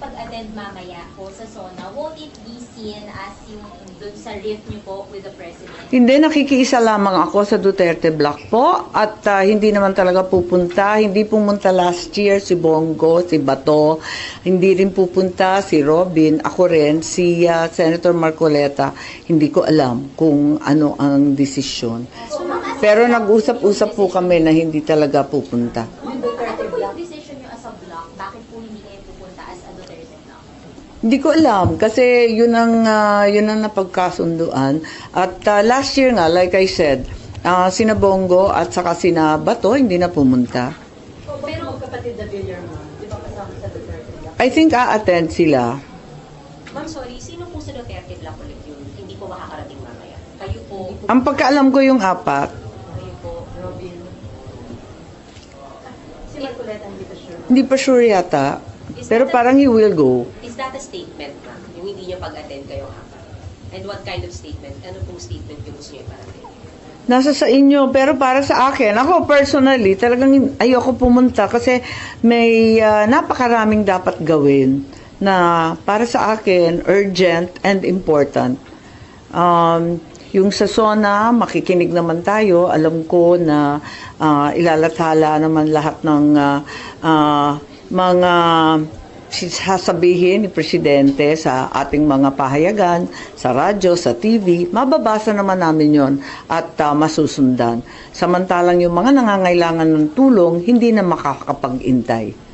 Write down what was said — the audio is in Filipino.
makikipag-attend mamaya po sa SONA, won't it be seen as yung dun sa rift niyo po with the President? Hindi, nakikiisa lamang ako sa Duterte Block po at hindi naman talaga pupunta. Hindi pumunta last year si Bongo, si Bato, hindi rin pupunta si Robin, ako rin, si Senator Marcoleta. Hindi ko alam kung ano ang desisyon. Pero nag-usap-usap po kami na hindi talaga pupunta. Ano po yung decision niyo as a block? Bakit po hindi kayo pupunta as a Duterte Block? Hindi ko alam kasi yun ang napagkasunduan at last year nga like I said sina Bongo at saka sina Bato hindi na pumunta. Pero magkapatid na Villarman, di ba kasama sa Duterte Block? I think a-attend sila. Ma'am, sorry, sino po sa Duterte Block ulit yun? Hindi po makakarating mamaya. Kayo po, Ang pagkaalam ko yung apat, kayo po, Robin. Si Marcoleta hindi pa sure. hindi pa sure yata pero parang he will go. is that a statement, ma'am? Yung hindi niyo pag-attend kayong apat? And what kind of statement? Ano pong statement yung gusto niyo iparating? Nasa sa inyo, pero para sa akin, ako personally, talagang ayoko pumunta kasi may napakaraming dapat gawin na para sa akin, urgent and important. Yung sa SONA, makikinig naman tayo. Alam ko na ilalathala naman lahat ng mga sasabihin ni Presidente sa ating mga pahayagan, sa radyo, sa TV, mababasa naman namin yon at masusundan. Samantalang yung mga nangangailangan ng tulong, hindi na makakapag-intay.